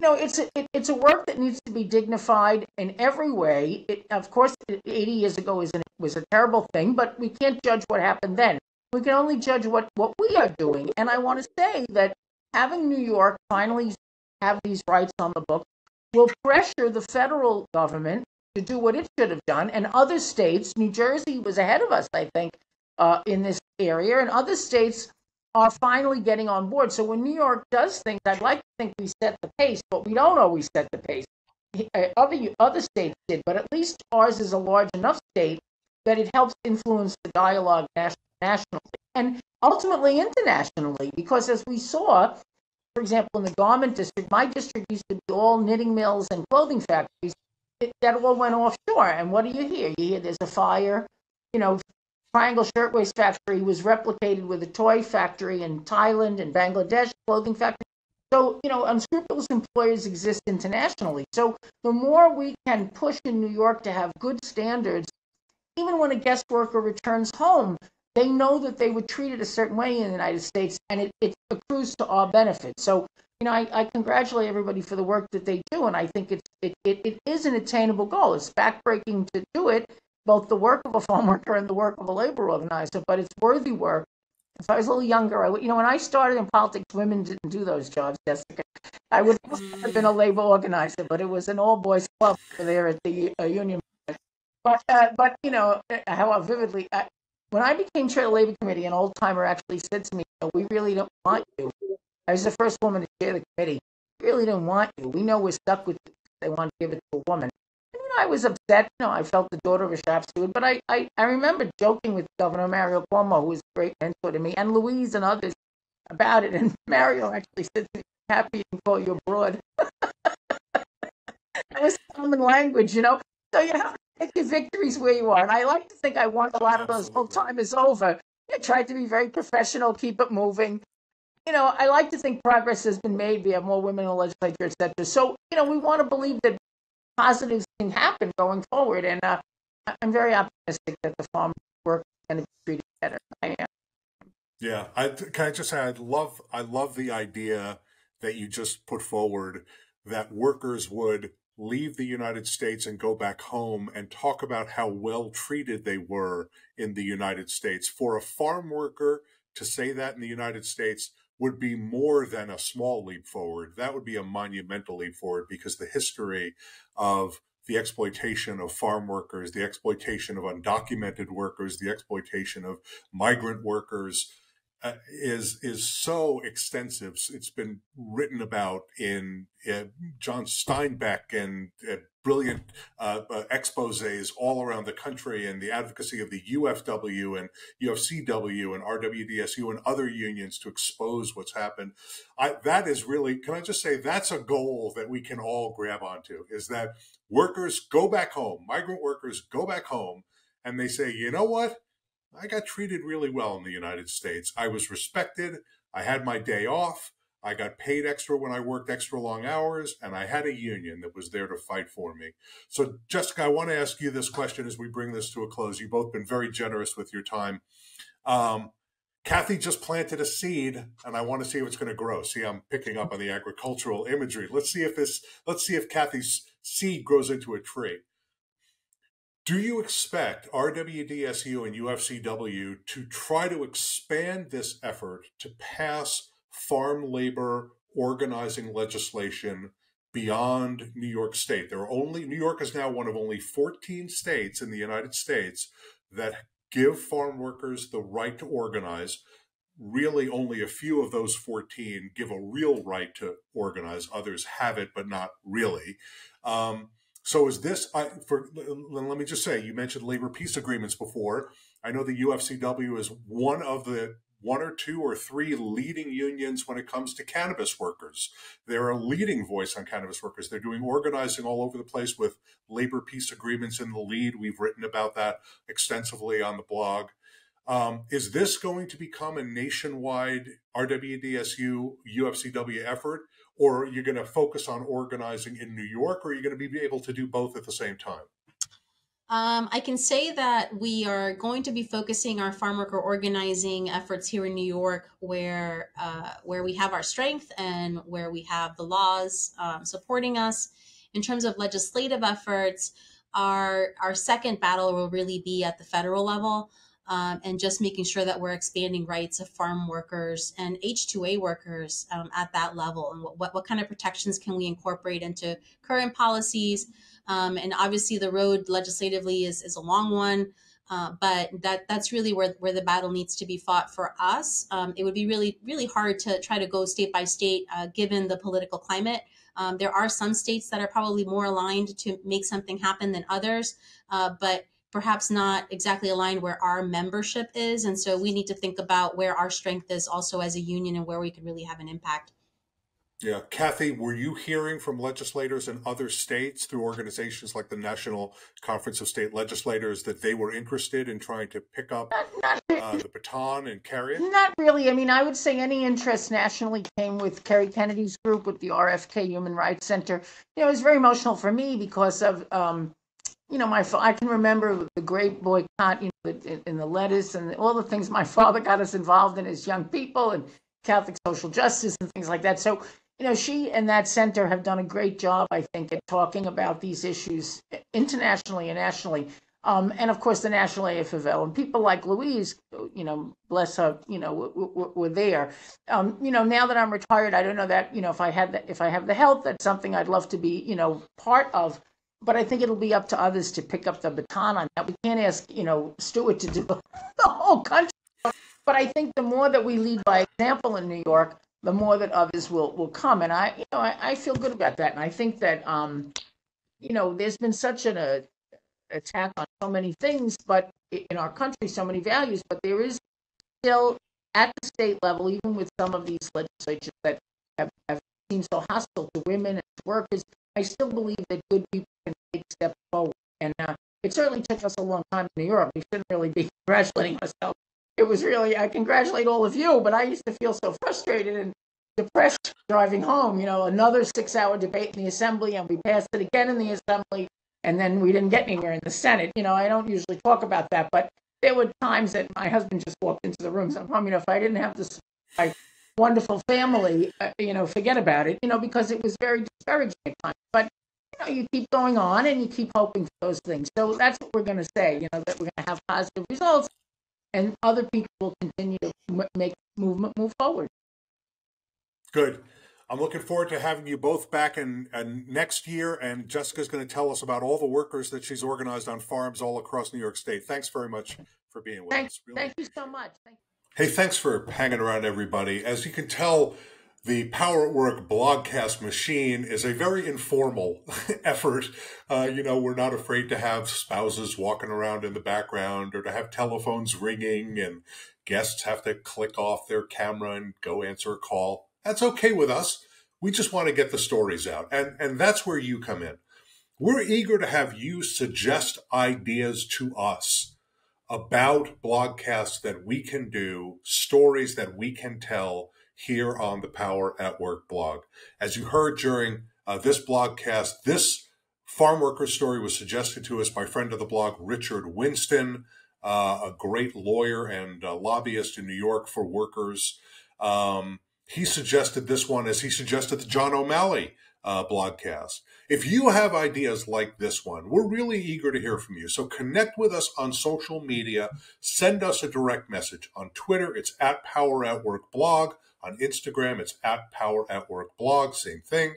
it's a work that needs to be dignified in every way. Of course, 80 years ago was a terrible thing, but we can't judge what happened then. We can only judge what we are doing. And I want to say that having New York finally have these rights on the book will pressure the federal government to do what it should have done. And other states, New Jersey was ahead of us, I think, in this area, and other states are finally getting on board. So when New York does things, I'd like to think we set the pace, but we don't always set the pace. Other states did, but at least ours is a large enough state that it helps influence the dialogue nationally and ultimately internationally. Because as we saw, for example, in the garment district, my district used to be all knitting mills and clothing factories. That all went offshore. And what do you hear? You hear there's a fire. Triangle Shirtwaist Factory was replicated with a toy factory in Thailand and Bangladesh, clothing factory. So, unscrupulous employers exist internationally. So the more we can push in New York to have good standards, even when a guest worker returns home, they know that they were treated a certain way in the United States, and it accrues to our benefit. So, I congratulate everybody for the work that they do, and I think it is an attainable goal. It's backbreaking to do it, both the work of a farm worker and the work of a labor organizer, but it's worthy work. If I was a little younger, when I started in politics, women didn't do those jobs, Jessica. I would have been a labor organizer, but it was an all-boys club there at the union. But how vividly, when I became chair of the labor committee, an old-timer actually said to me, we really don't want you. I was the first woman to chair the committee. We really don't want you. We know we're stuck with you. They want to give it to a woman. I was upset. I felt the daughter of a shop steward, but I remember joking with Governor Mario Cuomo, who was a great mentor to me, and Louise and others about it. And Mario actually said to me, happy to call you a broad. That was common language, So you have to take your victories where you are. And I like to think I won a lot of those whole time is over. I tried to be very professional, keep it moving. I like to think progress has been made. We have more women in the legislature, et cetera. So, we want to believe that positives can happen going forward, and I'm very optimistic that the farm work is going to be treated better. I am. Yeah, can I just say I love the idea that you just put forward, that workers would leave the United States and go back home and talk about how well treated they were in the United States. For a farm worker to say that in the United States would be more than a small leap forward. That would be a monumental leap forward, because the history of the exploitation of farm workers, the exploitation of undocumented workers, the exploitation of migrant workers is so extensive. It's been written about in John Steinbeck and brilliant exposés all around the country, and the advocacy of the UFW and UFCW and RWDSU and other unions to expose what's happened. That is really, can I just say, that's a goal that we can all grab onto, is that workers go back home, migrant workers go back home, and they say, you know what? I got treated really well in the United States. I was respected. I had my day off. I got paid extra when I worked extra long hours, and I had a union that was there to fight for me. So, Jessica, I want to ask you this question as we bring this to a close. You've both been very generous with your time. Cathy just planted a seed, and I want to see if it's going to grow. See, I'm picking up on the agricultural imagery. Let's see if Cathy's seed grows into a tree. Do you expect RWDSU and UFCW to try to expand this effort to pass farm labor organizing legislation beyond New York State? New York is now one of only 14 states in the United States that give farm workers the right to organize. Really, only a few of those 14 give a real right to organize. Others have it, but not really. So is this, let me just say, you mentioned labor peace agreements before. I know the UFCW is one of the 1 or 2 or 3 leading unions when it comes to cannabis workers. They're a leading voice on cannabis workers. They're doing organizing all over the place with labor peace agreements in the lead. We've written about that extensively on the blog. Is this going to become a nationwide RWDSU, UFCW effort? Or are you going to focus on organizing in New York, or are you going to be able to do both at the same time? I can say that we are going to be focusing our farm worker organizing efforts here in New York, where we have our strength and where we have the laws supporting us. In terms of legislative efforts, our second battle will really be at the federal level, and just making sure that we're expanding rights of farm workers and H-2A workers at that level, and what kind of protections can we incorporate into current policies. And obviously the road legislatively is a long one, but that's really where the battle needs to be fought for us. It would be really, really hard to try to go state by state, given the political climate. There are some states that are probably more aligned to make something happen than others, but perhaps not exactly aligned where our membership is. And so we need to think about where our strength is also as a union and where we could really have an impact. Yeah. Cathy, were you hearing from legislators in other states through organizations like the National Conference of State Legislators that they were interested in trying to pick up the baton and carry it? Not really. I mean, I would say any interest nationally came with Kerry Kennedy's group with the RFK Human Rights Center. It was very emotional for me because of, I can remember the great boycott, in the lettuce and all the things my father got us involved in as young people, and Catholic social justice and things like that. So, she and that center have done a great job, I think, at talking about these issues internationally and nationally. And of course, the National AFL and people like Louise, bless her, were there. Now that I'm retired, I don't know that, if I have the health, that's something I'd love to be, part of. But I think it'll be up to others to pick up the baton on that. We can't ask, Stewart to do the whole country. But I think the more that we lead by example in New York, the more that others will come. And I feel good about that. And I think that, there's been such an attack on so many things, but in our country, so many values, but there is still at the state level, even with some of these legislatures that have seemed so hostile to women and to workers, I still believe that good people can take steps forward. And it certainly took us a long time in New York. We shouldn't really be congratulating ourselves. It was really, I congratulate all of you, but I used to feel so frustrated and depressed driving home. Another 6-hour debate in the Assembly, and we passed it again in the Assembly, and then we didn't get anywhere in the Senate. I don't usually talk about that, but there were times that my husband just walked into the room. So, if I didn't have this my wonderful family, forget about it, because it was very discouraging at times. But, you keep going on and you keep hoping for those things. So that's what we're going to say, that we're going to have positive results, and other people will continue to make movement move forward. Good. I'm looking forward to having you both back in next year, and Jessica's going to tell us about all the workers that she's organized on farms all across New York State. Thanks very much for being with us. Really. Thank you so much. Hey, thanks for hanging around, everybody. As you can tell, the Power at Work Blogcast machine is a very informal effort. We're not afraid to have spouses walking around in the background, or to have telephones ringing and guests have to click off their camera and go answer a call. That's okay with us. We just want to get the stories out. And that's where you come in. We're eager to have you suggest ideas to us about blogcasts that we can do, stories that we can tell here on the Power at Work blog. As you heard during this blogcast, this farm worker story was suggested to us by friend of the blog, Richard Winston, a great lawyer and lobbyist in New York for workers. He suggested this one as he suggested the John O'Malley blogcast. If you have ideas like this one, we're really eager to hear from you. So connect with us on social media. Send us a direct message. On Twitter, it's at Power at Work blog. On Instagram, it's at Power at Work blog. Same thing.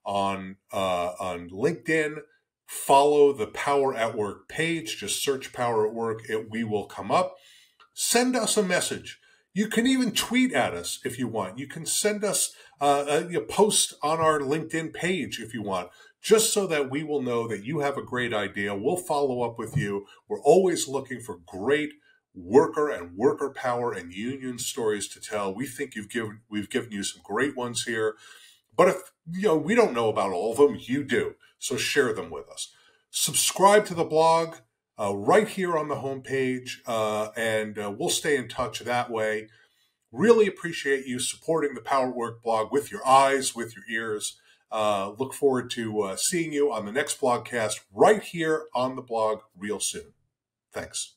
On LinkedIn, follow the Power at Work page. Just search Power at Work. We will come up. Send us a message. You can even tweet at us if you want. You can send us a post on our LinkedIn page if you want, just so that we will know that you have a great idea. We'll follow up with you. We're always looking for great worker and worker power and union stories to tell. We think we've given you some great ones here. But if we don't know about all of them, you do. So share them with us. Subscribe to the blog. Right here on the homepage, and we'll stay in touch that way. Really appreciate you supporting the Power at Work blog with your eyes, with your ears, Look forward to seeing you on the next Blogcast right here on the blog real soon. Thanks.